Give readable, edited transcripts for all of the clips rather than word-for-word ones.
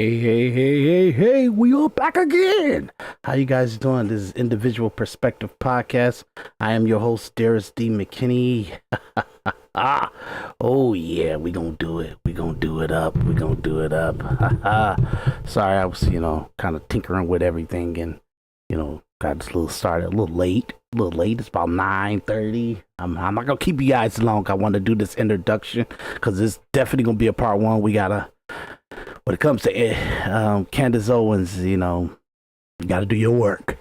Hey, we are back again. How you guys doing? This is Individual Perspective Podcast. I am your host, Daris D, McKinney. Oh yeah, we gonna do it. We gonna do it up. Sorry, I was, kind of tinkering with everything and, got this little started a little late. It's about 9:30. I'm not gonna keep you guys long. I want to do this introduction because it's definitely gonna be a part one. We gotta, when it comes to Candace Owens, you gotta do your work.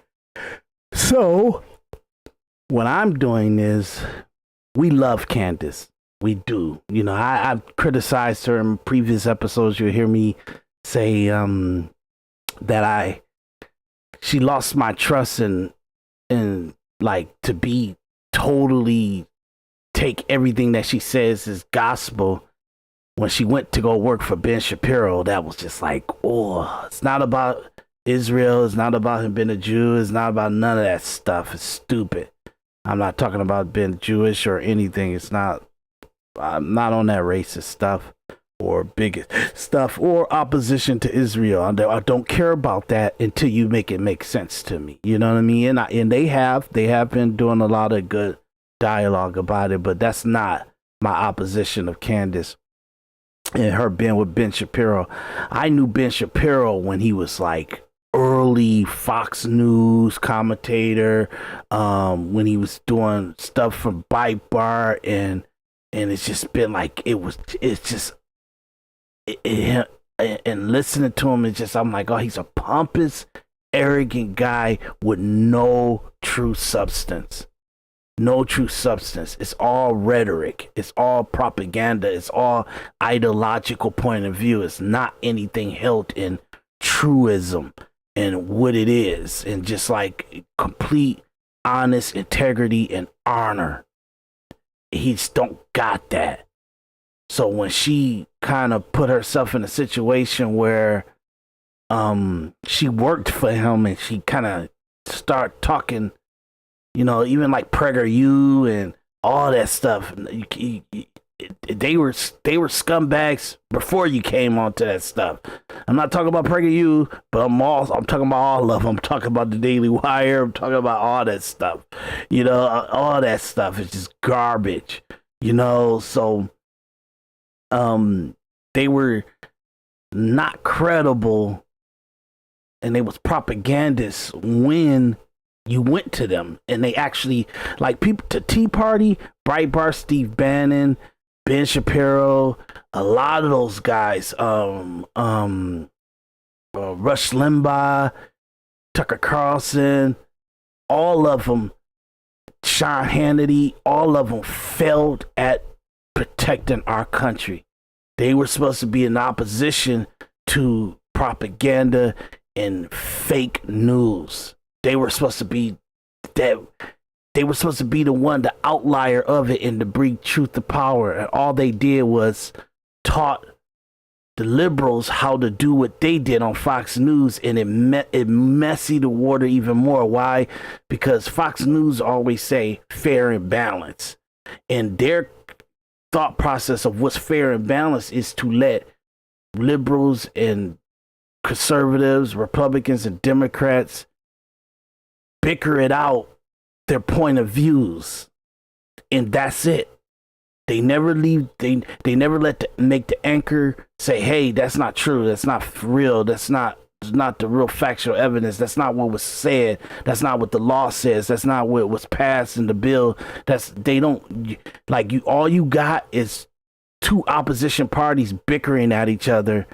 So what I'm doing is, we love Candace. We do. I've criticized her in previous episodes. You'll hear me say that she lost my trust and like to be totally take everything that she says as gospel. When she went to go work for Ben Shapiro, that was just like, oh, it's not about Israel. It's not about him being a Jew. It's not about none of that stuff. It's stupid. I'm not talking about being Jewish or anything. I'm not on that racist stuff or bigot stuff or opposition to Israel. I don't care about that until you make it make sense to me. You know what I mean? And they have been doing a lot of good dialogue about it, but that's not my opposition of Candace and her being with Ben Shapiro. I knew Ben Shapiro when he was like early Fox News commentator, when he was doing stuff from Breitbart, and it's just been like, and listening to him, it's just, I'm like, oh, he's a pompous, arrogant guy with no true substance. It's all rhetoric. It's all propaganda. It's all ideological point of view. It's not anything held in truism and what it is, and just like complete honest integrity and honor. He just don't got that. So when she kind of put herself in a situation where she worked for him and she kind of start talking, even like PragerU and all that stuff, they were scumbags before you came onto that stuff. I'm not talking about PragerU, but I'm talking about all of them. I'm talking about the Daily Wire. I'm talking about all that stuff. All that stuff is just garbage. So they were not credible, and they was propagandists when you went to them, and they actually, like, people to Tea Party, Breitbart, Steve Bannon, Ben Shapiro, a lot of those guys, Rush Limbaugh, Tucker Carlson, all of them, Sean Hannity, all of them failed at protecting our country. They were supposed to be in opposition to propaganda and fake news. They were supposed to be that. They were supposed to be the one, the outlier of it, and to bring truth to power. And all they did was taught the liberals how to do what they did on Fox News, and it messy the water even more. Why? Because Fox News always say fair and balanced, and their thought process of what's fair and balanced is to let liberals and conservatives, Republicans and Democrats bicker it out, their point of views, and that's it. They never leave. They never make the anchor say, "Hey, that's not true. That's not real. That's not the real factual evidence. That's not what was said. That's not what the law says. That's not what was passed in the bill." They don't like you. All you got is two opposition parties bickering at each other,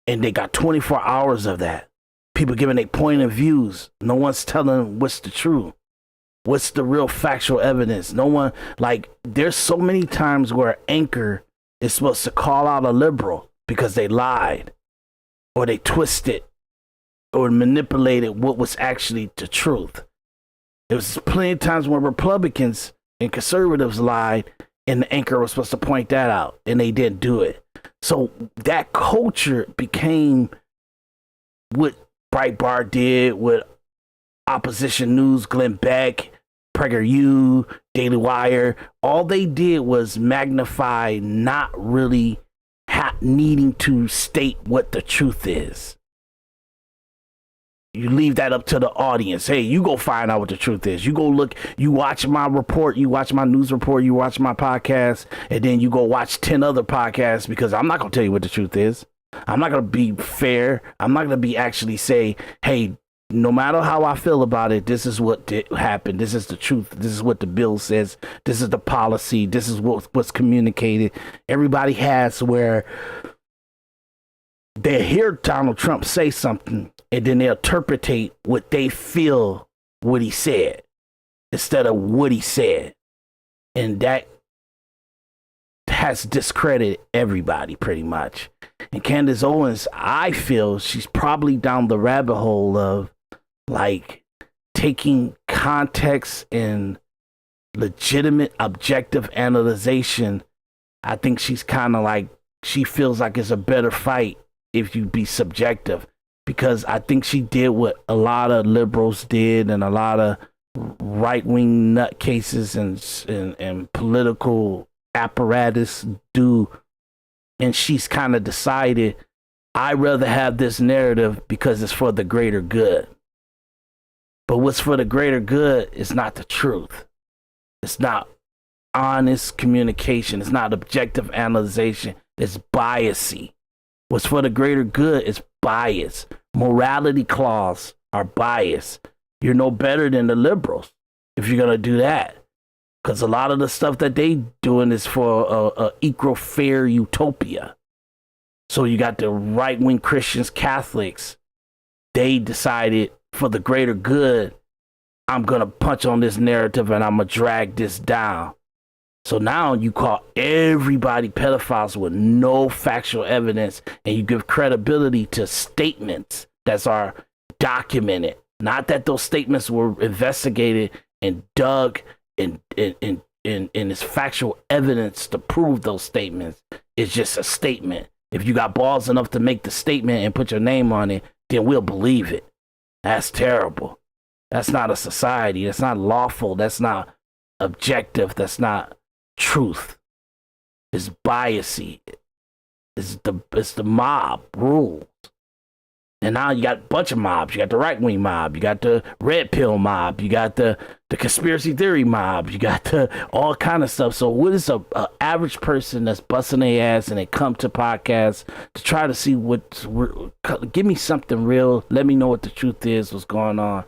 and they got 24 hours of that. People giving their point of views. No one's telling what's the truth. What's the real factual evidence? No one, like, there's so many times where anchor is supposed to call out a liberal because they lied or they twisted or manipulated what was actually the truth. There was plenty of times when Republicans and conservatives lied, and the anchor was supposed to point that out, and they didn't do it. So that culture became what Breitbart did, what Opposition News, Glenn Beck, PragerU, Daily Wire. All they did was magnify not really needing to state what the truth is. You leave that up to the audience. Hey, you go find out what the truth is. You go look, you watch my report, you watch my news report, you watch my podcast, and then you go watch 10 other podcasts, because I'm not going to tell you what the truth is. I'm not going to be fair. I'm not going to be actually say, hey, no matter how I feel about it, this is what happened. This is the truth. This is what the bill says. This is the policy. This is what's communicated. Everybody has where they hear Donald Trump say something, and then they interpret what they feel what he said instead of what he said. And that has discredited everybody pretty much. And Candace Owens, I feel she's probably down the rabbit hole of like taking context and legitimate objective analyzation. I think she's kind of like, she feels like it's a better fight if you be subjective, because I think she did what a lot of liberals did and a lot of right-wing nutcases and political apparatus do. And she's kind of decided, I'd rather have this narrative because it's for the greater good. But what's for the greater good is not the truth. It's not honest communication. It's not objective analyzation. It's biasy. What's for the greater good is bias. Morality clause are bias. You're no better than the liberals if you're going to do that. Because a lot of the stuff that they doing is for a equal fair utopia. So you got the right-wing Christians, Catholics. They decided for the greater good, I'm going to punch on this narrative and I'm going to drag this down. So now you call everybody pedophiles with no factual evidence, and you give credibility to statements that are documented. Not that those statements were investigated and dug and it's factual evidence to prove those statements. It's just a statement. If you got balls enough to make the statement and put your name on it, then we'll believe it. That's terrible. That's not a society. That's not lawful. That's not objective. That's not truth. It's biasy. It's the mob rules. And now you got a bunch of mobs. You got the right-wing mob. You got the Redpill mob. You got the conspiracy theory mob. You got the all kind of stuff. So what is a average person that's busting their ass and they come to podcasts to try to see give me something real. Let me know what the truth is, what's going on.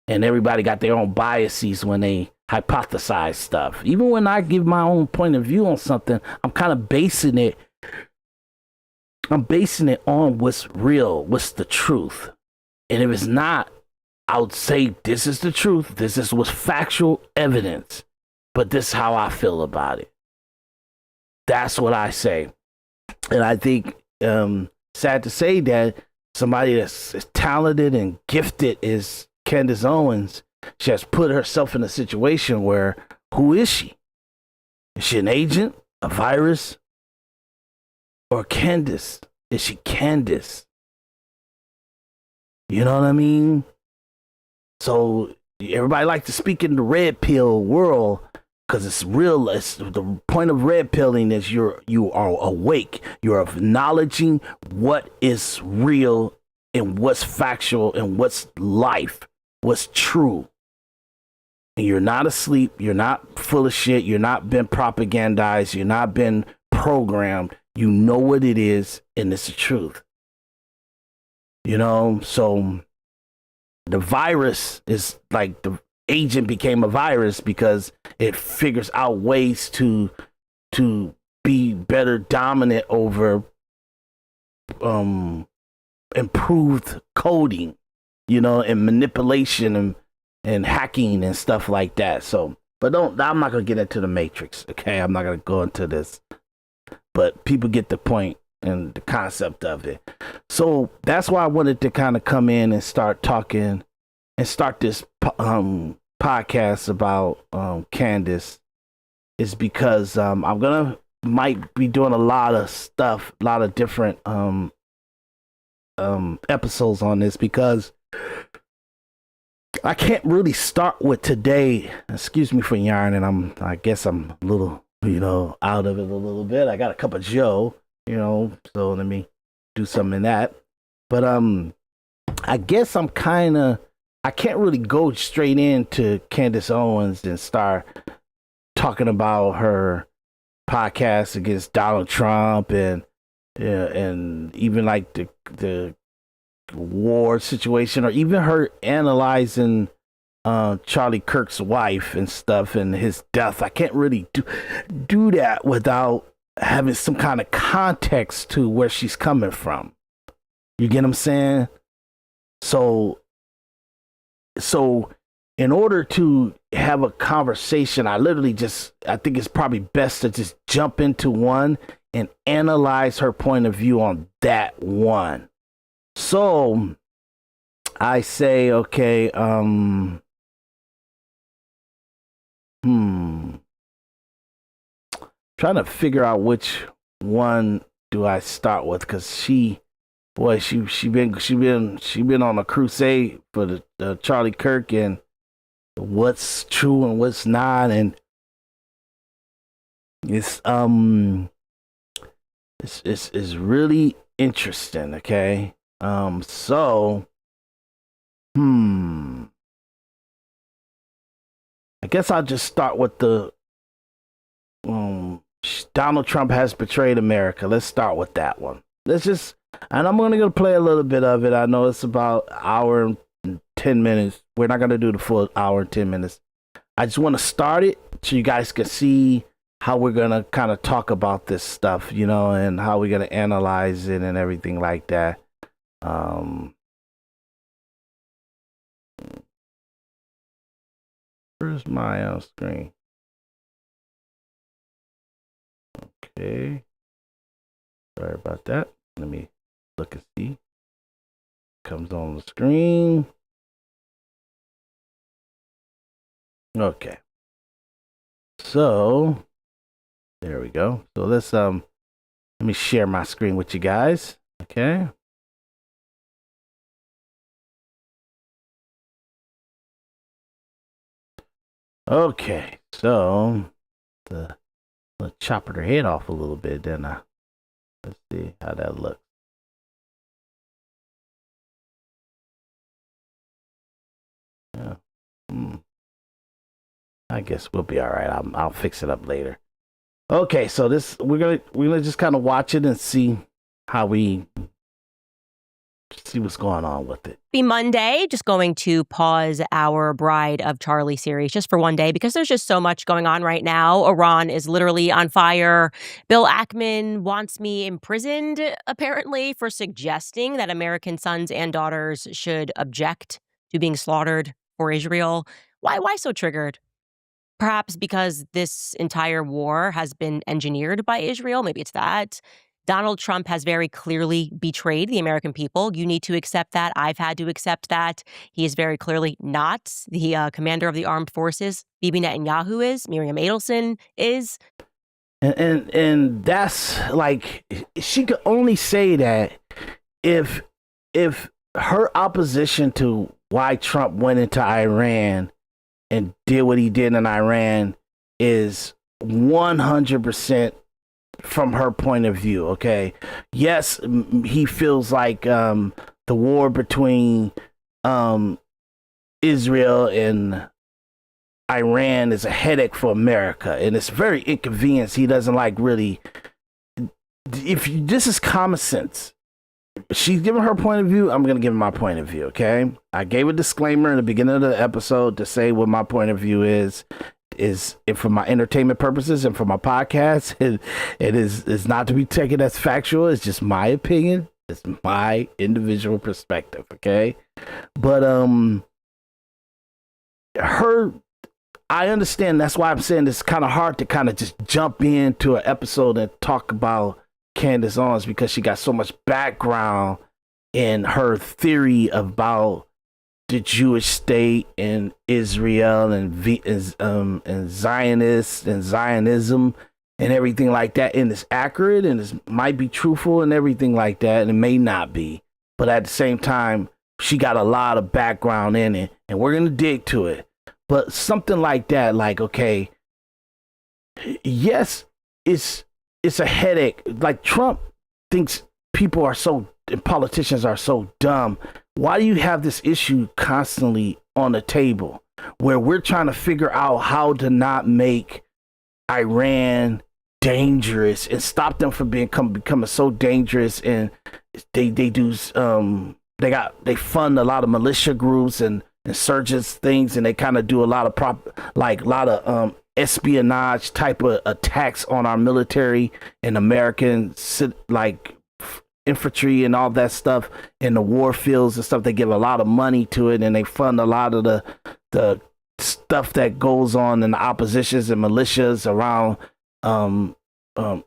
And everybody got their own biases when they hypothesize stuff. Even when I give my own point of view on something, I'm kind of basing it on what's real, what's the truth. And if it's not, I would say this is the truth. This is what's factual evidence. But this is how I feel about it. That's what I say. And I think, sad to say that somebody that's as talented and gifted as Candace Owens, she has put herself in a situation where, who is she? Is she an agent, a virus, or Candace? Is she Candace? You know what I mean? So everybody likes to speak in the red pill world because it's real. The point of red pilling is you are awake. You're acknowledging what is real and what's factual and what's life, what's true. And you're not asleep. You're not full of shit. You're not been propagandized. You're not been programmed. You know what it is, and it's the truth. You know, so the virus is like the agent became a virus because it figures out ways to be better dominant over improved coding, you know, and manipulation and hacking and stuff like that. So, but I'm not gonna get into the Matrix, okay? I'm not gonna go into this. But people get the point and the concept of it. So that's why I wanted to kind of come in and start talking and start this podcast about Candace, is because might be doing a lot of stuff, a lot of different episodes on this, because I can't really start with today. Excuse me for yarning. I guess I'm a little, out of it a little bit. I got a cup of Joe. So let me do something in that. But I guess I can't really go straight into Candace Owens and start talking about her podcast against Donald Trump and even like the war situation, or even her analyzing Charlie Kirk's wife and stuff and his death. I can't really do that without having some kind of context to where she's coming from. You get what I'm saying? So in order to have a conversation, I think it's probably best to just jump into one and analyze her point of view on that one. So I say, okay, trying to figure out which one do I start with, because she been on a crusade for the Charlie Kirk and what's true and what's not, and it's really interesting. Okay, so I guess I'll just start with the Donald Trump has betrayed America. Let's start with that one. And I'm gonna play a little bit of it. I know it's about an hour and 10 minutes. We're not gonna do the full hour and 10 minutes. I just want to start it so you guys can see how we're gonna kind of talk about this stuff, and how we're gonna analyze it and everything like that. Where's my screen? Okay. Sorry about that. Let me look and see. Comes on the screen. Okay. So there we go. So let's let me share my screen with you guys. Okay. Okay. So let's chop her head off a little bit, then let's see how that looks. Yeah. I guess we'll be all right. I'll fix it up later. Okay, so we're gonna just kind of watch it and see how we see what's going on with it. Be Monday, just going to pause our Bride of Charlie series just for one day because there's just so much going on right now. Iran is literally on fire. Bill Ackman wants me imprisoned, apparently, for suggesting that American sons and daughters should object to being slaughtered for Israel. Why so triggered? Perhaps because this entire war has been engineered by Israel. Maybe it's that. Donald Trump has very clearly betrayed the American people. You need to accept that. I've had to accept that. He is very clearly not the commander of the armed forces. Bibi Netanyahu is. Miriam Adelson is. And that's like, she could only say that if her opposition to why Trump went into Iran and did what he did in Iran is 100% from her point of view. Okay. Yes, he feels like the war between Israel and Iran is a headache for America, and it's very inconvenient. He doesn't like really. This is common sense. She's giving her point of view. I'm going to give my point of view. Okay. I gave a disclaimer in the beginning of the episode to say what my point of view is for my entertainment purposes and for my podcast. It is not to be taken as factual. It's just my opinion. It's my individual perspective. Okay. But, I understand. That's why I'm saying it's kind of hard to kind of just jump into an episode and talk about Candace Owens, because she got so much background in her theory about the Jewish state and Israel and Zionists and Zionism and everything like that. And it's accurate and it might be truthful and everything like that. And it may not be. But at the same time, she got a lot of background in it. And we're going to dig to it. But something like that, like, okay, yes, it's a headache. Like Trump thinks people are so, and politicians are so dumb. Why do you have this issue constantly on the table where we're trying to figure out how to not make Iran dangerous and stop them from becoming so dangerous? And they fund a lot of militia groups and insurgents things, and they kind of do a lot of espionage type of attacks on our military and American infantry and all that stuff in the war fields and stuff. They give a lot of money to it, and they fund a lot of the stuff that goes on in the oppositions and militias around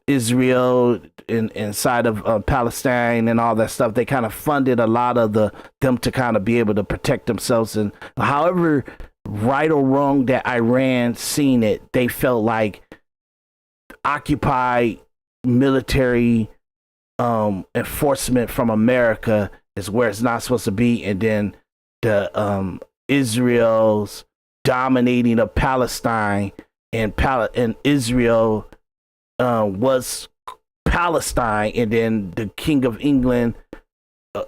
Israel inside of Palestine and all that stuff. They kind of funded a lot of them to kind of be able to protect themselves. And however right or wrong that Iran seen it, they felt like occupied military enforcement from America is where it's not supposed to be, and then the Israel's dominating of Palestine, and Israel was Palestine, and then the King of England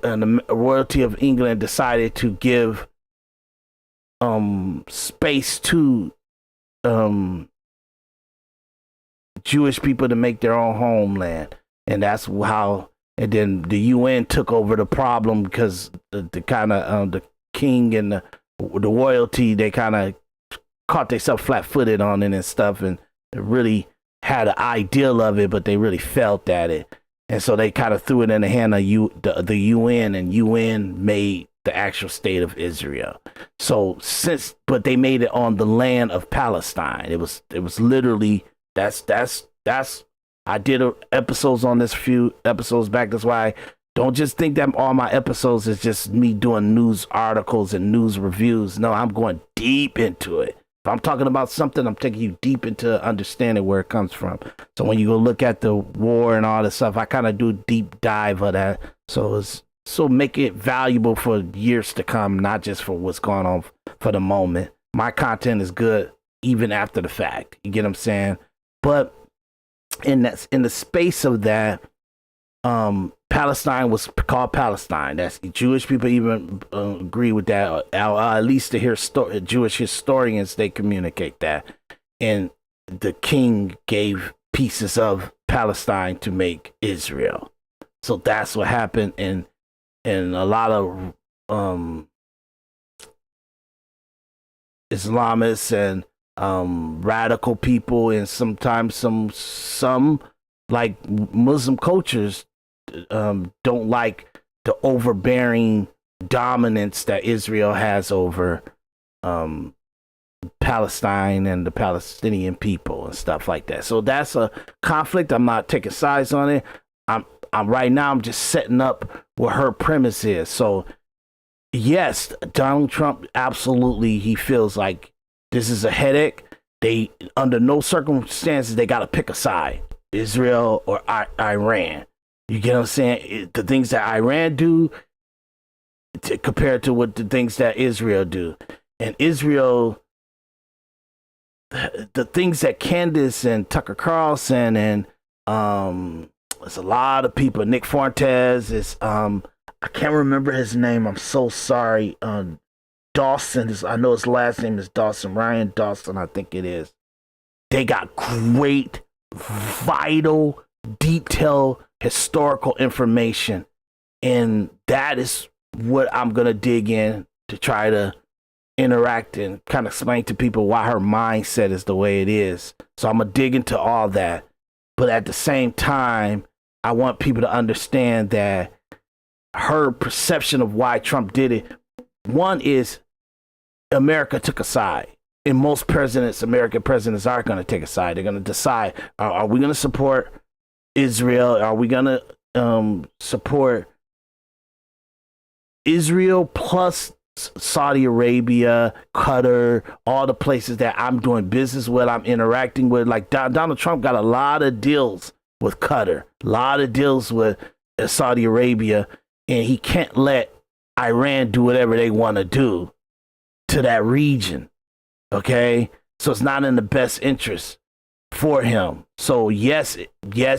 and the royalty of England decided to give space to Jewish people to make their own homeland. And that's how, and then the UN took over the problem because the kind of the king and the royalty, they kind of caught themselves flat-footed on it and stuff, and really had an ideal of it, but they really felt at it. And so they kind of threw it in the hand of the UN, and UN made the actual state of Israel. So but they made it on the land of Palestine. It was literally, that's I did episodes on this few episodes back. That's why don't just think that all my episodes is just me doing news articles and news reviews. No, I'm going deep into it. If I'm talking about something, I'm taking you deep into understanding where it comes from. So when you go look at the war and all this stuff, I kind of do a deep dive of that. So make it valuable for years to come, not just for what's going on for the moment. My content is good even after the fact. You get what I'm saying? But in the space of that, Palestine was called Palestine. That's Jewish people even agree with that, or at least to hear Jewish historians, they communicate that. And the king gave pieces of Palestine to make Israel. So that's what happened. And a lot of Islamists and radical people, and sometimes some like Muslim cultures don't like the overbearing dominance that Israel has over Palestine and the Palestinian people and stuff like that. So that's a conflict. I'm not taking sides on it. I'm right now, I'm just setting up what her premise is. So yes, Donald Trump, absolutely, he feels like this is a headache. They, under no circumstances, they got to pick a side, Israel or Iran. You get what I'm saying? The things that Iran do compared to what the things that Israel do. And Israel, the things that Candace and Tucker Carlson and there's a lot of people, Nick Fuentes is I can't remember his name. I'm so sorry. Dawson I know his last name is Dawson, Ryan Dawson, I think it is. They got great, vital, detailed historical information, and that is what I'm gonna dig in to try to interact and kind of explain to people why her mindset is the way it is. So I'm gonna dig into all that, but at the same time, I want people to understand that her perception of why Trump did it, one is America took a side. And most American presidents are going to take a side. They're going to decide, are we going to support Israel? Are we going to support Israel plus Saudi Arabia, Qatar, all the places that I'm doing business with, I'm interacting with? Like Donald Trump got a lot of deals with Qatar, a lot of deals with Saudi Arabia, and he can't let Iran do whatever they want to do to that region. Okay, so it's not in the best interest for him. So yes,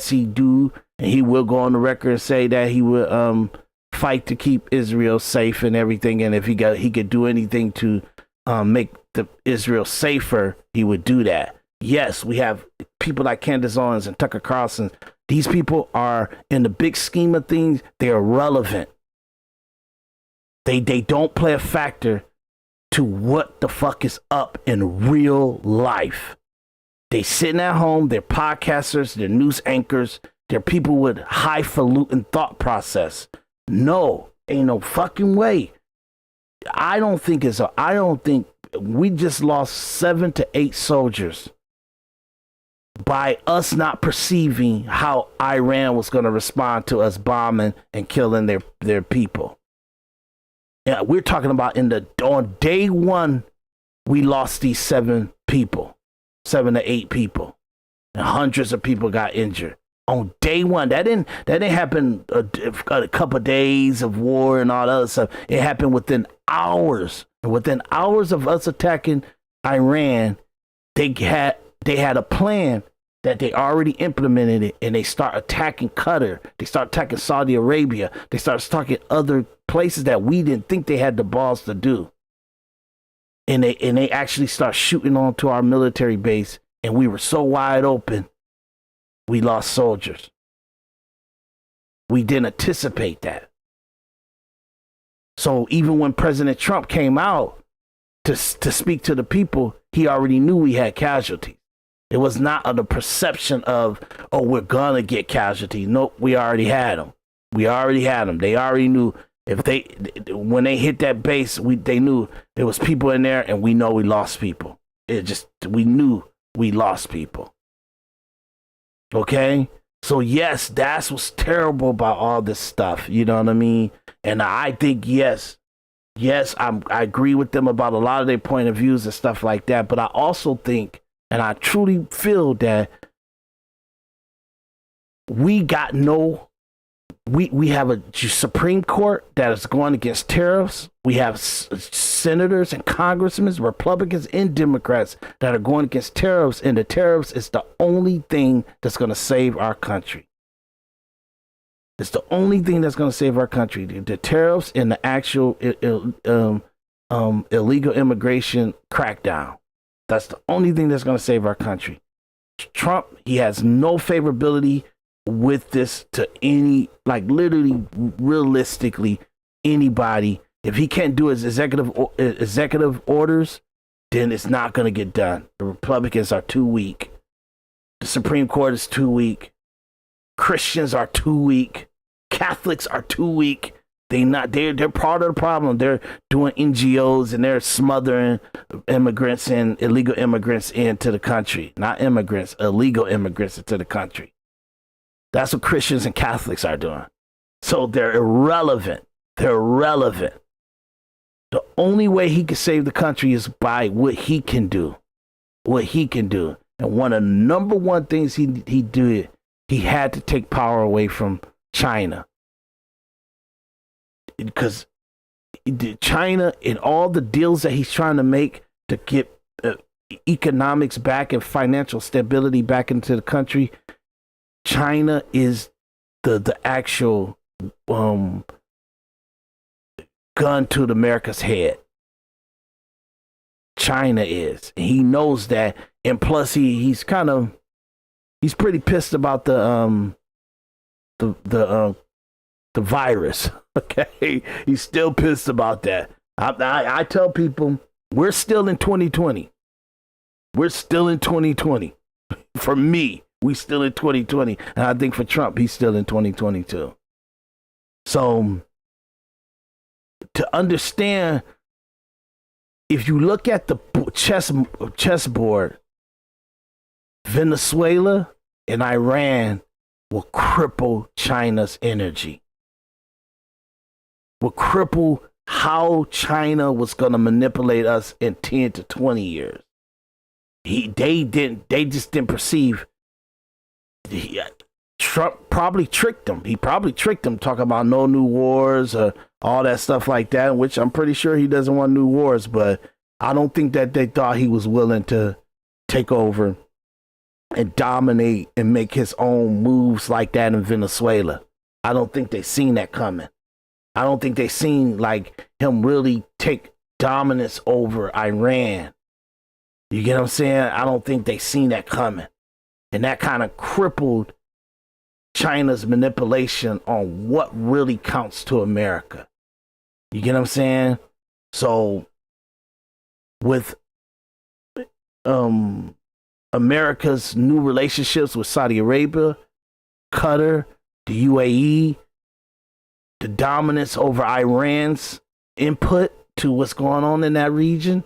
he do And he will go on the record and say that he would fight to keep Israel safe and everything. And if he could do anything to make Israel safer, he would do that. Yes, we have people like Candace Owens and Tucker Carlson. These people are, in the big scheme of things, they are relevant. They don't play a factor to what the fuck is up in real life. They sitting at home, they're podcasters, they're news anchors, they're people with highfalutin thought process. No, ain't no fucking way. I don't think we just lost 7 to 8 soldiers by us not perceiving how Iran was going to respond to us bombing and killing their people. Yeah, we're talking about on day one, we lost these 7 to 8 people, and hundreds of people got injured. On day one, that didn't happen a couple of days of war and all that other stuff. It happened within hours. And within hours of us attacking Iran, they had a plan that they already implemented it, and they start attacking Qatar. They start attacking Saudi Arabia. They start attacking other places that we didn't think they had the balls to do. And they actually start shooting onto our military base, and we were so wide open, we lost soldiers. We didn't anticipate that. So even when President Trump came out to speak to the people, he already knew we had casualties. It was not the perception of, oh, we're gonna get casualties. Nope, we already had them. They already knew when they hit that base, they knew there was people in there, and we know we lost people. We knew we lost people. Okay? So yes, that's what's terrible about all this stuff. You know what I mean? And I think, yes, I agree with them about a lot of their point of views and stuff like that. But I also think, and I truly feel that we have a Supreme Court that is going against tariffs. We have senators and congressmen, Republicans and Democrats, that are going against tariffs. And the tariffs is the only thing that's going to save our country. It's the only thing that's going to save our country. The tariffs and the actual illegal immigration crackdown. That's the only thing that's going to save our country. Trump, he has no favorability with this to any, like literally, realistically, anybody. If he can't do his executive orders, then it's not going to get done. The Republicans are too weak. The Supreme Court is too weak. Christians are too weak. Catholics are too weak. They're part of the problem. They're doing NGOs and they're smothering immigrants and illegal immigrants into the country. Not immigrants, illegal immigrants into the country. That's what Christians and Catholics are doing. So they're irrelevant. The only way he can save the country is by what he can do. And one of the number one things he did, he had to take power away from China. Because China, and all the deals that he's trying to make to get economics back and financial stability back into the country, China is the actual gun to America's head. China is. And he knows that. And plus he's pretty pissed about the virus. Okay, he's still pissed about that. I tell people, we're still in 2020. For me, we still in 2020, and I think for Trump, he's still in 2022. So to understand, if you look at the chessboard, Venezuela and Iran will cripple China's energy. Will cripple how China was going to manipulate us in 10 to 20 years. They just didn't perceive. Trump probably tricked them. He probably tricked them, talking about no new wars or all that stuff like that, which I'm pretty sure he doesn't want new wars, but I don't think that they thought he was willing to take over and dominate and make his own moves like that in Venezuela. I don't think they seen that coming. I don't think they seen like him really take dominance over Iran. You get what I'm saying? I don't think they seen that coming. And that kind of crippled China's manipulation on what really counts to America. You get what I'm saying? So with America's new relationships with Saudi Arabia, Qatar, the UAE, the dominance over Iran's input to what's going on in that region,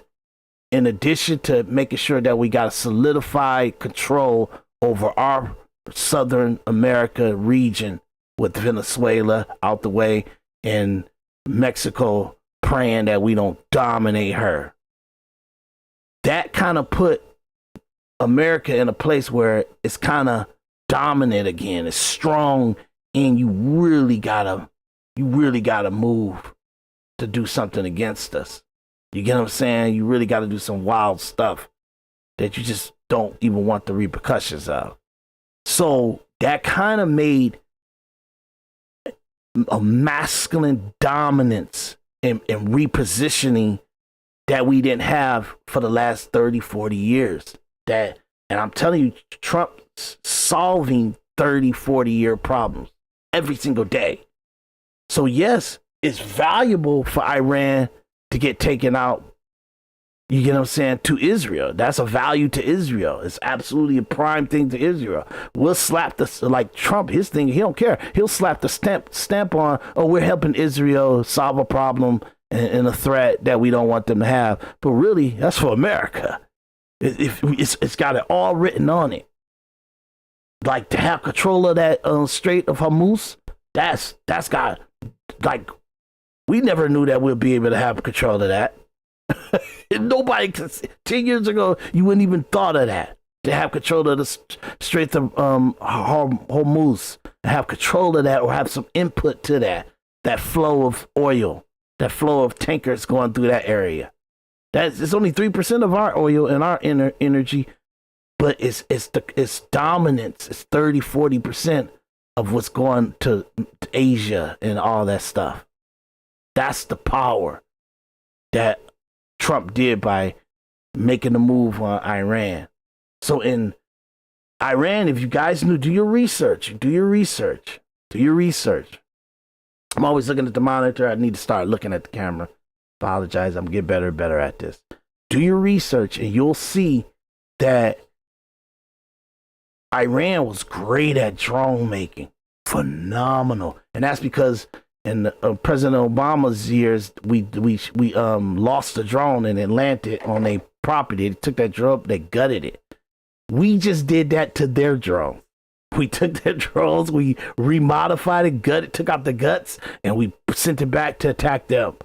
in addition to making sure that we got a solidified control over our Southern America region with Venezuela out the way and Mexico praying that we don't dominate her. That kind of put America in a place where it's kind of dominant again. It's strong, and you really gotta move to do something against us. You get what I'm saying? You really gotta do some wild stuff that you just don't even want the repercussions of. So that kind of made a masculine dominance and repositioning that we didn't have for the last 30, 40 years. And I'm telling you, Trump's solving 30, 40-year problems every single day. So yes, it's valuable for Iran to get taken out. You get what I'm saying? To Israel. That's a value to Israel. It's absolutely a prime thing to Israel. We'll slap like Trump, his thing, he don't care. He'll slap the stamp on, oh, we're helping Israel solve a problem and a threat that we don't want them to have. But really, that's for America. It's got it all written on it. Like to have control of that Strait of Hormuz, that's got, like, we never knew that we'd be able to have control of that. Nobody could. 10 years ago, you wouldn't even thought of that. To have control of the Strait of Hormuz, have control of that, or have some input to that flow of oil, that flow of tankers going through that area. It's only 3% of our oil and our energy, but it's dominance. It's 30-40% of what's going to Asia and all that stuff. That's the power that Trump did by making the move on Iran. So in Iran, if you guys knew, do your research. I'm always looking at the monitor. I need to start looking at the camera. Apologize. I'm getting better and better at this. Do your research and you'll see that Iran was great at drone making. Phenomenal. And that's because in President Obama's years, we lost the drone and it landed on a property. They took that drone, they gutted it. We just did that to their drone. We took their drones, we remodified it, gutted, took out the guts, and we sent it back to attack them.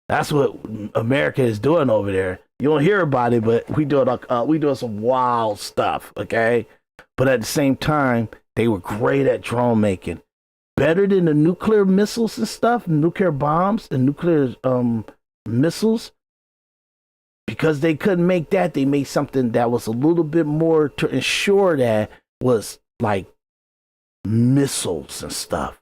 That's what America is doing over there. You don't hear about it, but we doing some wild stuff, okay? But at the same time, they were great at drone making. Better than the nuclear missiles and stuff, nuclear bombs and nuclear missiles. Because they couldn't make that, they made something that was a little bit more to ensure that was like missiles and stuff.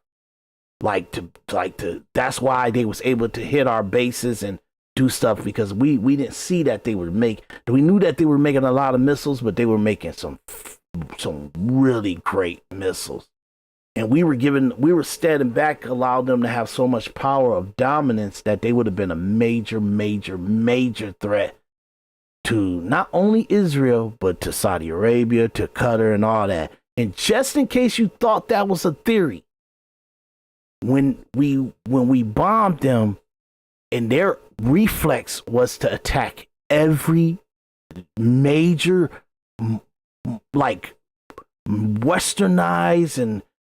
That's why they was able to hit our bases and do stuff, because we didn't see that we knew that they were making a lot of missiles, but they were making some really great missiles. And we were standing back, allowed them to have so much power of dominance that they would have been a major, major, major threat to not only Israel, but to Saudi Arabia, to Qatar and all that. And just in case you thought that was a theory, when we bombed them, and their reflex was to attack every major, like, westernized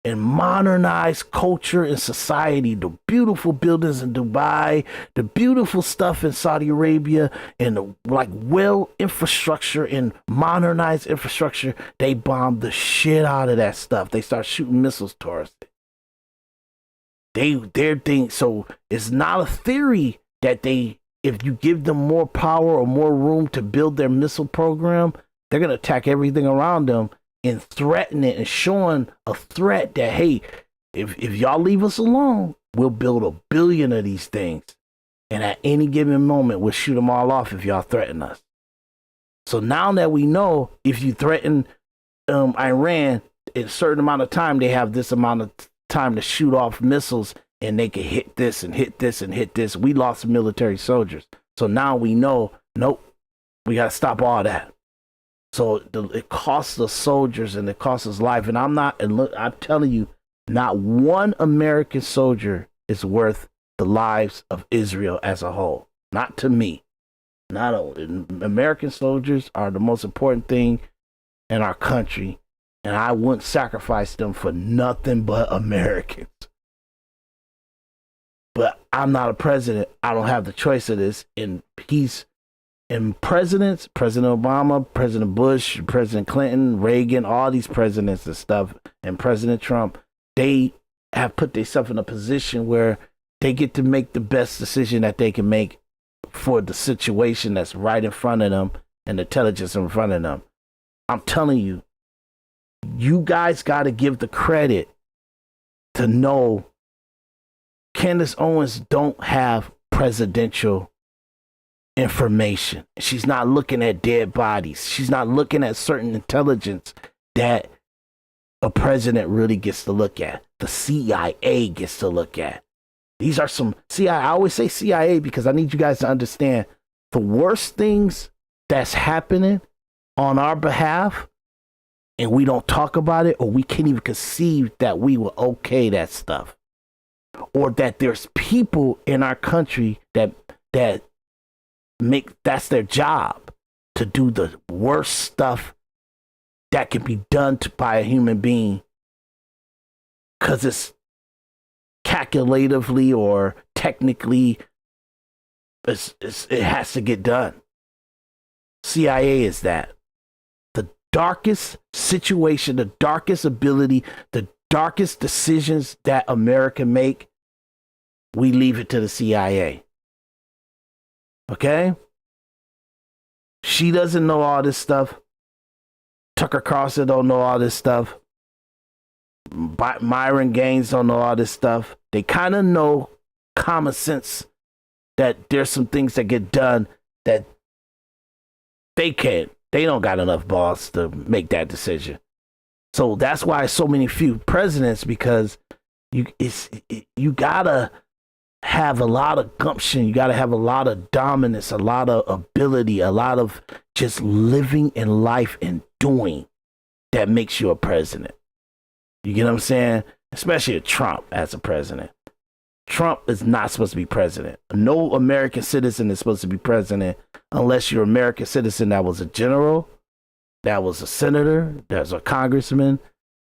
and modernized culture and society, the beautiful buildings in Dubai, the beautiful stuff in Saudi Arabia, and the well infrastructure and modernized infrastructure, they bombed the shit out of that stuff. They start shooting missiles towards it. Their thing, so it's not a theory that if you give them more power or more room to build their missile program, they're gonna attack everything around them. and threatening and showing a threat that, hey, if y'all leave us alone, we'll build 1 billion of these things. And at any given moment, we'll shoot them all off if y'all threaten us. So now that we know, if you threaten Iran, in a certain amount of time, they have this amount of time to shoot off missiles, and they can hit this and hit this and hit this. We lost military soldiers. So now we know, nope, we got to stop all that. So it costs the soldiers and it costs us life. And I'm telling you, not one American soldier is worth the lives of Israel as a whole. Not to me. Not only American soldiers are the most important thing in our country, and I wouldn't sacrifice them for nothing but Americans. But I'm not a president. I don't have the choice of this. And presidents, President Obama, President Bush, President Clinton, Reagan, all these presidents and stuff, and President Trump, they have put themselves in a position where they get to make the best decision that they can make for the situation that's right in front of them and the intelligence in front of them. I'm telling you, you guys got to give the credit to know Candace Owens don't have presidential information. She's not looking at dead bodies. She's not looking at certain intelligence that a president really gets to look at. The CIA gets to look at. These are some CIA. I always say CIA because I need you guys to understand the worst things that's happening on our behalf, and we don't talk about it, or we can't even conceive that we will okay that stuff, or that there's people in our country that make that's their job to do the worst stuff that can be done by a human being because it's calculatively or technically it has to get done. CIA is that. The darkest situation, the darkest ability, the darkest decisions that America make, we leave it to the CIA. Okay? She doesn't know all this stuff. Tucker Carlson don't know all this stuff. Myron Gaines don't know all this stuff. They kind of know common sense that there's some things that get done that they can't. They don't got enough balls to make that decision. So that's why so many few presidents, because you gotta have a lot of gumption. You gotta have a lot of dominance, a lot of ability, a lot of just living in life and doing that makes you a president. You get what I'm saying? Especially Trump as a president. Trump is not supposed to be president. No American citizen is supposed to be president unless you're an American citizen that was a general, that was a senator, that was a congressman,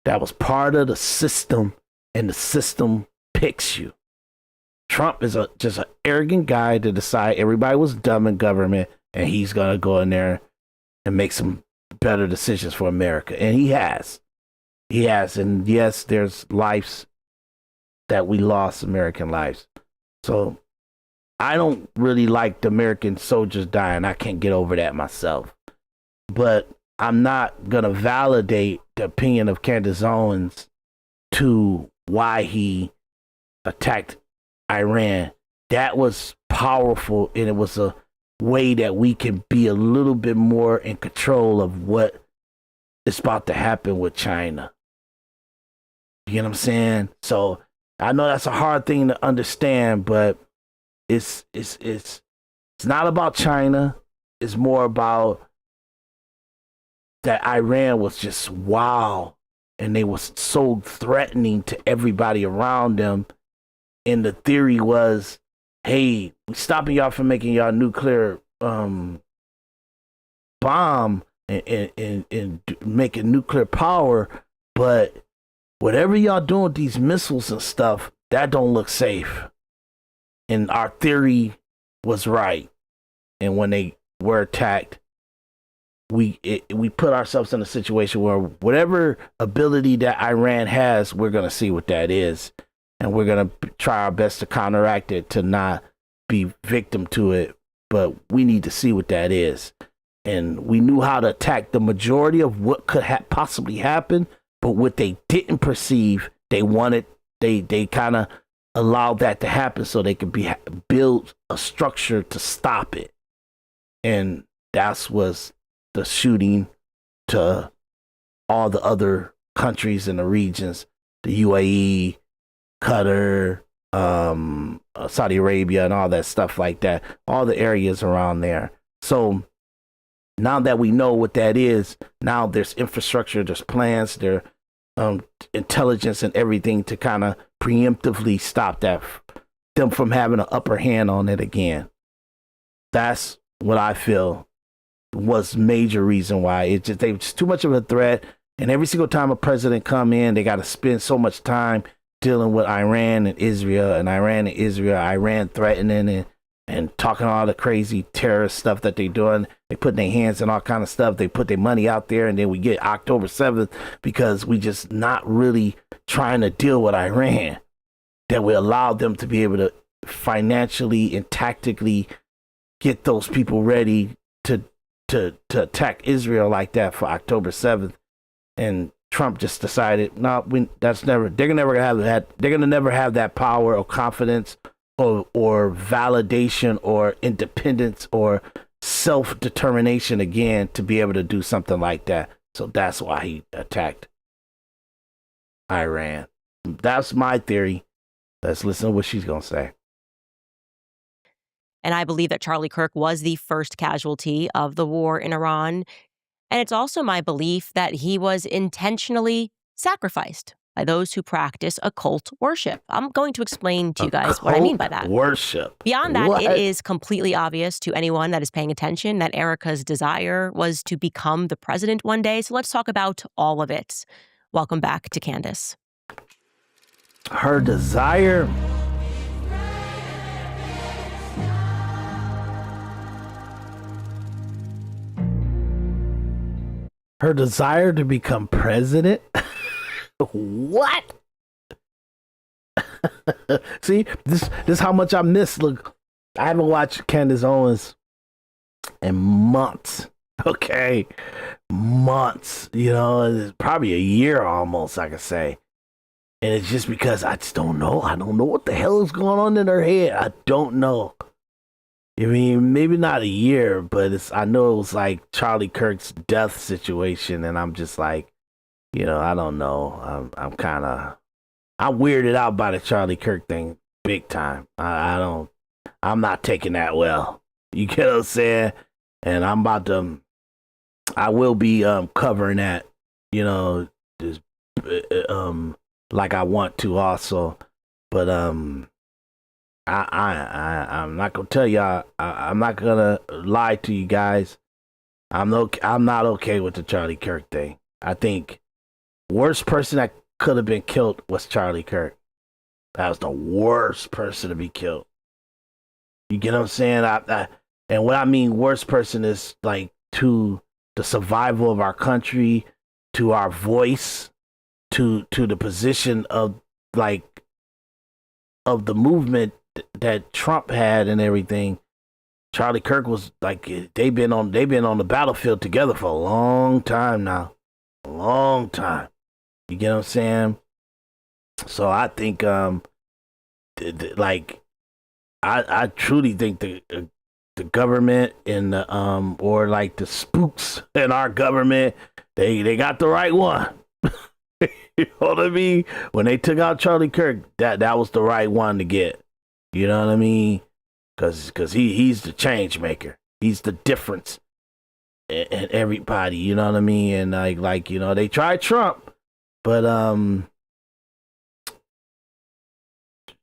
that was part of the system, and the system picks you. Trump is just an arrogant guy to decide everybody was dumb in government, and he's going to go in there and make some better decisions for America. And he has. He has. And yes, there's lives that we lost, American lives. So I don't really like the American soldiers dying. I can't get over that myself. But I'm not going to validate the opinion of Candace Owens to why he attacked Iran. That was powerful, and it was a way that we can be a little bit more in control of what is about to happen with China. You get what I'm saying? So I know that's a hard thing to understand, but it's not about China. It's more about that Iran was just wow, and they was so threatening to everybody around them. And the theory was, hey, we stopping y'all from making y'all nuclear bomb and making nuclear power, but whatever y'all doing with these missiles and stuff, that don't look safe. And our theory was right. And when they were attacked, we put ourselves in a situation where whatever ability that Iran has, we're going to see what that is. And we're going to try our best to counteract it, to not be victim to it. But we need to see what that is. and we knew how to attack the majority of what could possibly happen. But what they didn't perceive, they kind of allowed that to happen so they could build a structure to stop it. And that was the shooting to all the other countries in the regions, the UAE, Qatar, Saudi Arabia, and all that stuff like that, all the areas around there. So now that we know what that is, now there's infrastructure, there's plans, there's intelligence and everything to kind of preemptively stop them from having an upper hand on it again. That's what I feel was major reason why they was too much of a threat. And every single time a president come in, they got to spend so much time dealing with Iran and Israel, Iran threatening and talking all the crazy terrorist stuff that they doing. They putting their hands in all kind of stuff. They put their money out there, and then we get October 7th because we just not really trying to deal with Iran. That we allowed them to be able to financially and tactically get those people ready to attack Israel like that for October 7th. And Trump just decided, no, they're gonna never have that. They're gonna never have that power or confidence or validation or independence or self-determination again to be able to do something like that. So that's why he attacked Iran. That's my theory. Let's listen to what she's gonna say. And I believe that Charlie Kirk was the first casualty of the war in Iran. And it's also my belief that he was intentionally sacrificed by those who practice occult worship. I'm going to explain to you guys what I mean by that. Worship. Beyond that, it is completely obvious to anyone that is paying attention that Erica's desire was to become the president one day. So let's talk about all of it. Welcome back to Candace. Her desire... Her desire to become president? What? See, this is how much I miss. Look, I haven't watched Candace Owens in months. Okay, months. You know, it's probably a year almost, I could say. And it's just because I just don't know. I don't know what the hell is going on in her head. I don't know. I mean, maybe not a year, but I know it was like Charlie Kirk's death situation, and I'm just like, you know, I don't know. I'm weirded out by the Charlie Kirk thing big time. I'm not taking that well. You get what I'm saying? And I will be covering that, you know, just, like I want to also, but I'm not gonna tell y'all. I'm not gonna lie to you guys. I'm not okay with the Charlie Kirk thing. I think worst person that could have been killed was Charlie Kirk. That was the worst person to be killed. You get what I'm saying? And what I mean worst person is like to the survival of our country, to our voice, to the position of like of the movement that Trump had and everything. Charlie Kirk was like they've been on the battlefield together for a long time now. A long time. You get what I'm saying? So I think like I truly think the government and the or like the spooks in our government, they got the right one. You know what I mean? When they took out Charlie Kirk, that was the right one to get. You know what I mean? Because he's the change maker. He's the difference in everybody. You know what I mean? And like you know, they tried Trump, but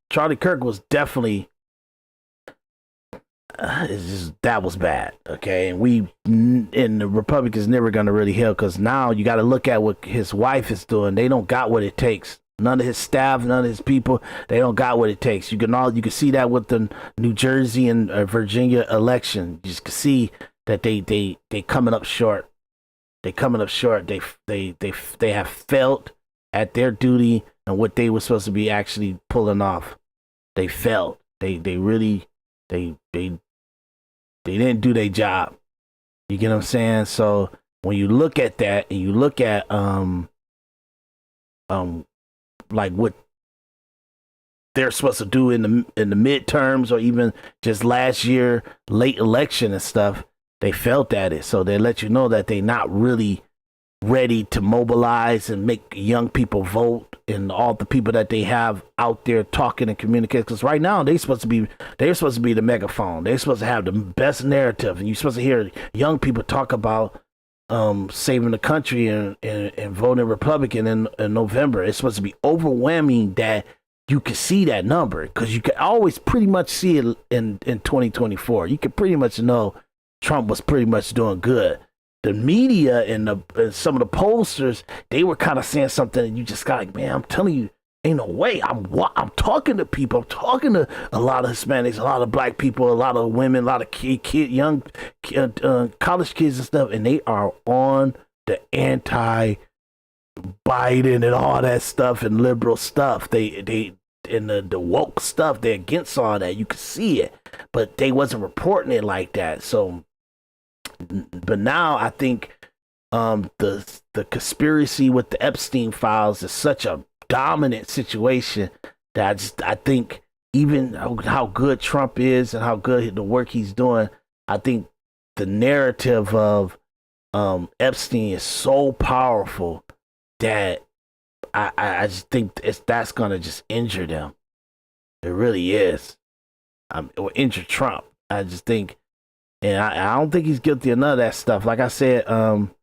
Charlie Kirk was definitely that was bad. Okay, and the Republicans never gonna really help because now you got to look at what his wife is doing. They don't got what it takes. None of his staff, none of his people, they don't got what it takes. You can see that with the New Jersey and Virginia election. You just can see that they coming up short. They coming up short. They have failed at their duty and what they were supposed to be actually pulling off. They failed. They really didn't do their job. You get what I'm saying? So when you look at that and you look at like what they're supposed to do in the midterms or even just last year late election and stuff, they failed at it. So they let you know that they're not really ready to mobilize and make young people vote, and all the people that they have out there talking and communicating. Because right now they're supposed to be the megaphone. They're supposed to have the best narrative, and you're supposed to hear young people talk about saving the country and voting Republican in November. It's supposed to be overwhelming that you can see that number, because you can always pretty much see it in 2024. You can pretty much know Trump was pretty much doing good. The media and some of the pollsters, they were kind of saying something, and you just got like, man, I'm telling you, ain't no way. I'm talking to people. I'm talking to a lot of Hispanics, a lot of black people, a lot of women, a lot of young college kids and stuff, and they are on the anti-Biden and all that stuff and liberal stuff. They and the woke stuff, they're against all that. You can see it, but they wasn't reporting it like that. So, but now I think the conspiracy with the Epstein files is such a dominant situation that I think even how good Trump is and how good the work he's doing, I think the narrative of Epstein is so powerful that I just think that's gonna just injure them. It really is. Or injure Trump. I just think. And I don't think he's guilty of none of that stuff. Like I said, I'm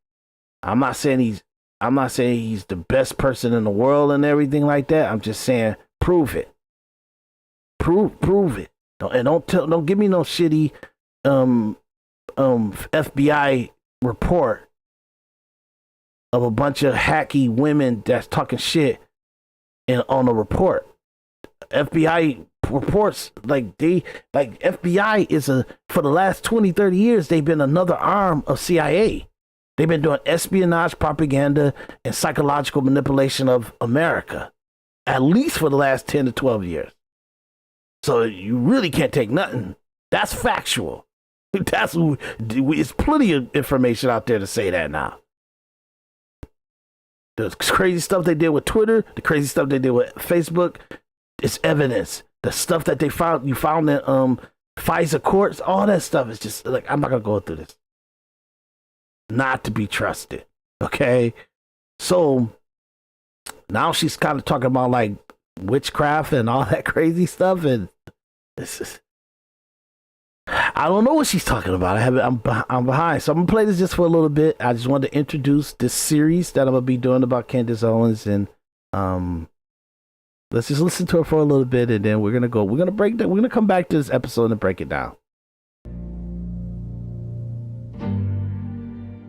not saying he's the best person in the world and everything like that. I'm just saying, prove it. Prove it. Don't give me no shitty FBI report of a bunch of hacky women that's talking shit on a report. FBI reports FBI is for the last 20-30 years, they've been another arm of CIA. They've been doing espionage, propaganda, and psychological manipulation of America, at least for the last 10 to 12 years. So you really can't take nothing. That's factual. It's plenty of information out there to say that now. The crazy stuff they did with Twitter, the crazy stuff they did with Facebook, it's evidence. The stuff that you found in FISA courts, all that stuff is just like, I'm not gonna go through this. Not to be trusted. Okay, so now she's kind of talking about like witchcraft and all that crazy stuff, and this is, I don't know what she's talking about. I'm behind, so I'm gonna play this just for a little bit. I just wanted to introduce this series that I'm gonna be doing about Candace Owens, and let's just listen to her for a little bit, and then we're gonna come back to this episode and break it down.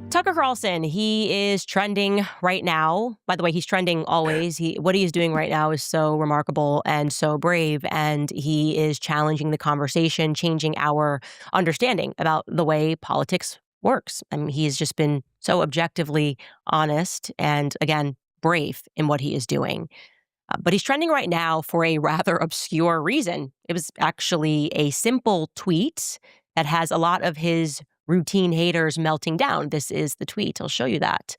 Tucker Carlson, he is trending right now. By the way, he's trending always. What he is doing right now is so remarkable and so brave, and he is challenging the conversation, changing our understanding about the way politics works. I mean, he's just been so objectively honest and, again, brave in what he is doing. But he's trending right now for a rather obscure reason. It was actually a simple tweet that has a lot of his routine haters melting down. This is the tweet. I'll show you that.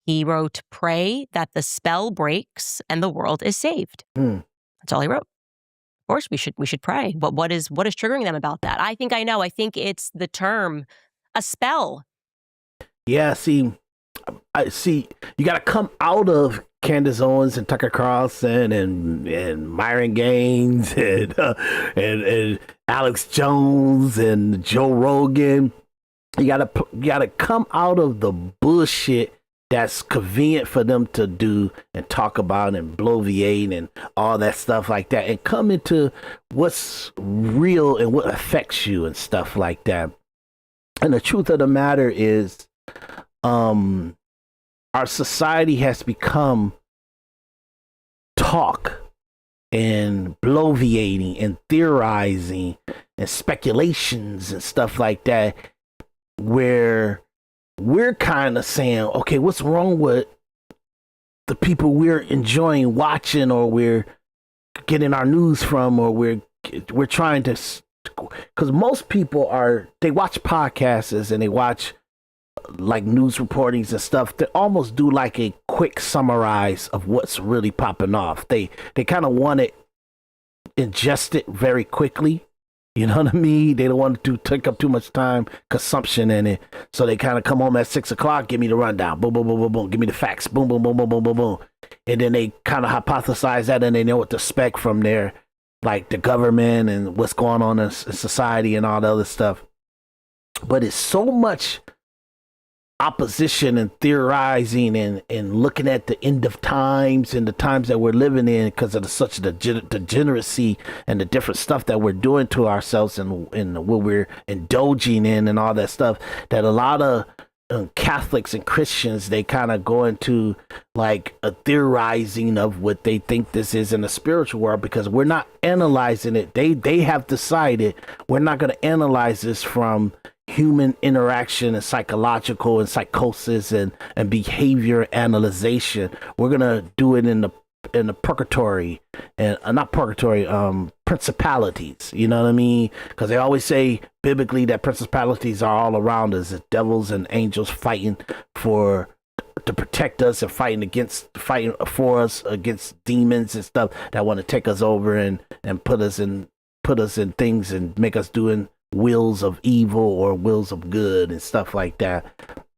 He wrote, "Pray that the spell breaks and the world is saved." That's all he wrote. Of course, we should pray. But what is triggering them about that? I think I know. I think it's the term, a spell. Yeah, see, you got to come out of Candace Owens and Tucker Carlson and Myron Gaines and Alex Jones and Joe Rogan. You gotta come out of the bullshit that's convenient for them to do and talk about and bloviate and all that stuff like that, and come into what's real and what affects you and stuff like that. And the truth of the matter is, our society has become talk and bloviating and theorizing and speculations and stuff like that, where we're kind of saying, okay, what's wrong with the people we're enjoying watching, or we're getting our news from, or we're trying to, because most people they watch podcasts and they watch like news reportings and stuff, they almost do like a quick summarize of what's really popping off. They kind of want it ingested very quickly. You know what I mean? They don't want to take up too much time consumption in it. So they kind of come home at 6 o'clock, give me the rundown. Boom, boom, boom, boom, boom. Give me the facts. Boom, boom, boom, boom, boom, boom, boom. And then they kind of hypothesize that and they know what to expect from there, like the government and what's going on in society and all the other stuff. But it's so much opposition and theorizing and looking at the end of times and the times that we're living in because of such degeneracy and the different stuff that we're doing to ourselves and what we're indulging in and all that stuff, that a lot of Catholics and Christians, they kind of go into like a theorizing of what they think this is in the spiritual world, because we're not analyzing it. They have decided we're not going to analyze this from human interaction and psychological and psychosis and behavior analyzation. We're gonna do it in the purgatory and not purgatory, principalities. You know what I mean? Because they always say biblically that principalities are all around us, the devils and angels fighting to protect us and fighting for us against demons and stuff that want to take us over and put us in things and make us doing wills of evil or wills of good and stuff like that.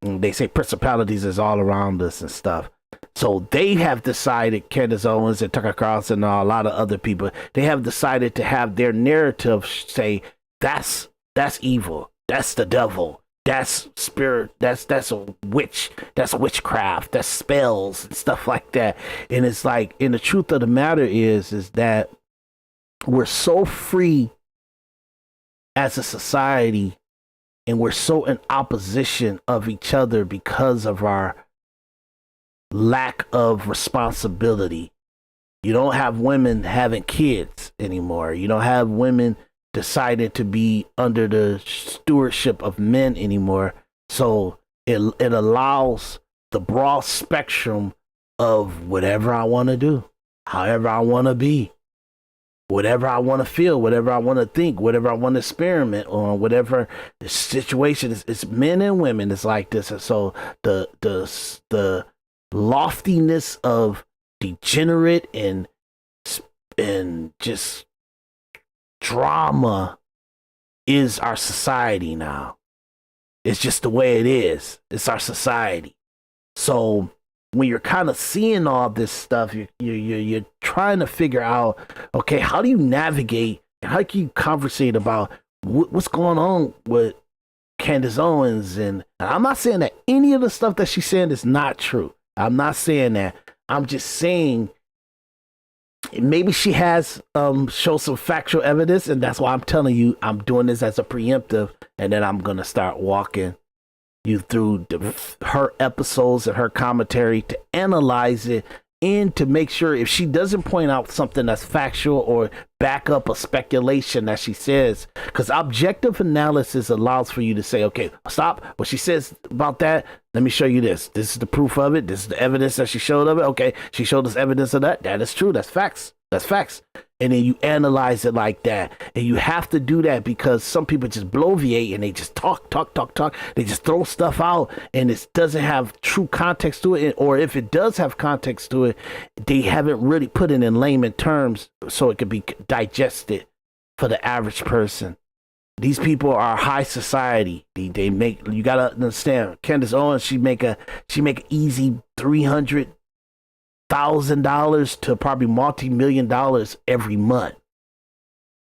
And they say principalities is all around us and stuff. So they have decided, Candace Owens and Tucker Carlson and a lot of other people, they have decided to have their narrative say that's evil, that's the devil, that's spirit, that's a witch, that's witchcraft, that's spells and stuff like that. And it's like, and the truth of the matter is that we're so free as a society, and we're so in opposition of each other because of our lack of responsibility. You don't have women having kids anymore. You don't have women decided to be under the stewardship of men anymore. So it allows the broad spectrum of whatever I want to do, however I want to be, whatever I want to feel, whatever I want to think, whatever I want to experiment on, whatever the situation is. It's men and women. It's like this. And so the loftiness of degenerate and just drama is our society now. It's just the way it is. It's our society. So when you're kind of seeing all this stuff, you're trying to figure out, okay, how do you navigate and how can you conversate about what's going on with Candace Owens? And I'm not saying that any of the stuff that she's saying is not true. I'm not saying that. I'm just saying maybe she has shown some factual evidence, and that's why I'm telling you I'm doing this as a preemptive, and then I'm going to start walking you through her episodes and her commentary to analyze it and to make sure if she doesn't point out something that's factual or back up a speculation that she says, because objective analysis allows for you to say, okay, stop what she says about that. Let me show you this. This is the proof of it. This is the evidence that she showed of it. Okay, she showed us evidence of that. That is true. That's facts. That's facts. And then you analyze it like that. And you have to do that because some people just bloviate and they just talk. They just throw stuff out and it doesn't have true context to it. Or if it does have context to it, they haven't really put it in layman terms so it could be digested for the average person. These people are high society. They make, you gotta understand, Candace Owens, she make easy $300,000 to probably multi-million every month.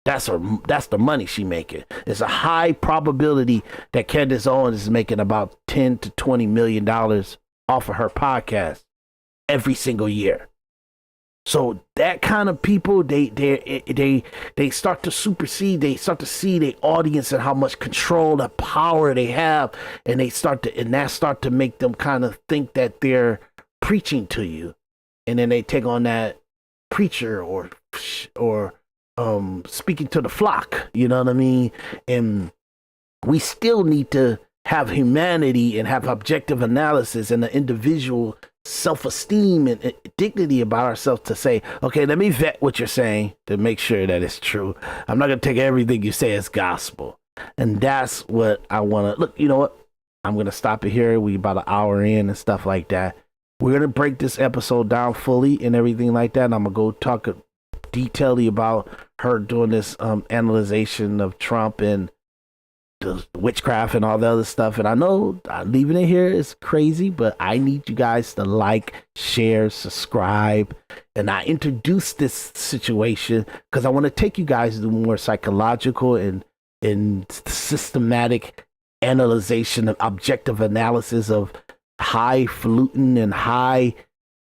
That's the money she making. It's a high probability that Candace Owens is making about $10 to $20 million off of her podcast every single year. So that kind of people, they start to supersede. They start to see the audience and how much control, the power they have, and that start to make them kind of think that they're preaching to you. And then they take on that preacher or speaking to the flock, you know what I mean? And we still need to have humanity and have objective analysis and the individual self-esteem and dignity about ourselves to say, okay, let me vet what you're saying to make sure that it's true. I'm not going to take everything you say as gospel. And that's what I want to look. You know what? I'm going to stop it here. We about an hour in and stuff like that. We're going to break this episode down fully and everything like that. And I'm going to go talk detailedly about her doing this analyzation of Trump and the witchcraft and all the other stuff. And I know leaving it here is crazy, but I need you guys to like, share, subscribe. And I introduced this situation because I want to take you guys to more psychological and systematic analyzation of objective analysis of highfalutin and high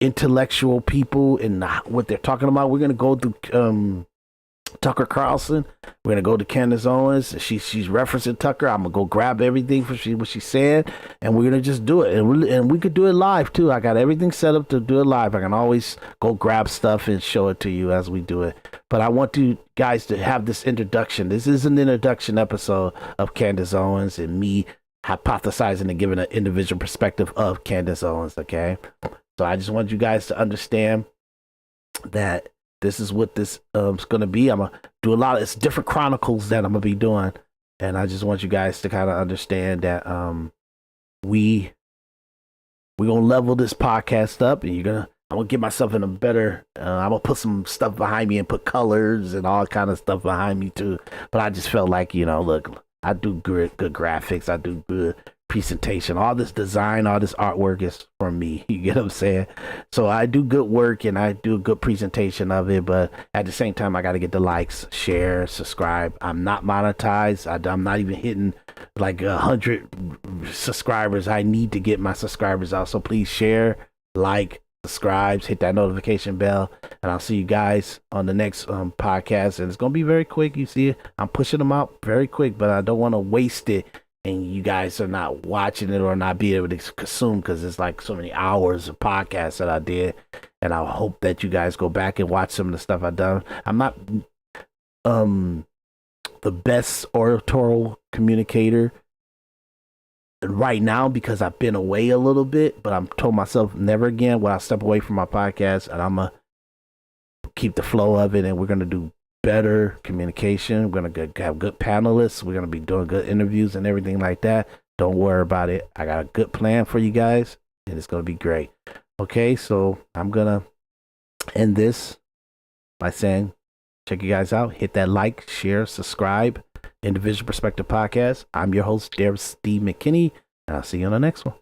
intellectual people and what they're talking about. We're going to go through Tucker Carlson. We're gonna go to Candace Owens. She's referencing Tucker. I'm gonna go grab everything for what she said, and we're gonna just do it. And we could do it live too. I got everything set up to do it live. I can always go grab stuff and show it to you as we do it. But I want you guys to have this introduction. This is an introduction episode of Candace Owens and me hypothesizing and giving an individual perspective of Candace Owens. Okay, so I just want you guys to understand that this is what this is going to be. I'm going to do it's different chronicles that I'm going to be doing. And I just want you guys to kind of understand that we're going to level this podcast up, and I'm going to get myself in a better, I'm going to put some stuff behind me and put colors and all kind of stuff behind me too. But I just felt like, look, I do good graphics. I do good presentation. All this design, all this artwork is from me. You get what I'm saying? So I do good work and I do a good presentation of it, but at the same time I got to get the likes, share, subscribe. I'm not monetized. I'm not even hitting like 100 subscribers. I need to get my subscribers out, so please share, like, subscribe, hit that notification bell, and I'll see you guys on the next podcast. And it's gonna be very quick. You see, I'm pushing them out very quick, but I don't want to waste it and you guys are not watching it or not be able to consume, because it's like so many hours of podcasts that I did. And I hope that you guys go back and watch some of the stuff I've done. I'm not the best oratorial communicator right now because I've been away a little bit, but I'm told myself never again will I step away from my podcast, and I'm gonna keep the flow of it, and we're gonna do better communication. We're gonna have good panelists. We're gonna be doing good interviews and everything like that. Don't worry about it. I got a good plan for you guys, and it's gonna be great. Okay, so I'm gonna end this by saying, check you guys out. Hit that like, share, subscribe. Individual Perspective Podcast. I'm your host, Daris D. McKinney, and I'll see you on the next one.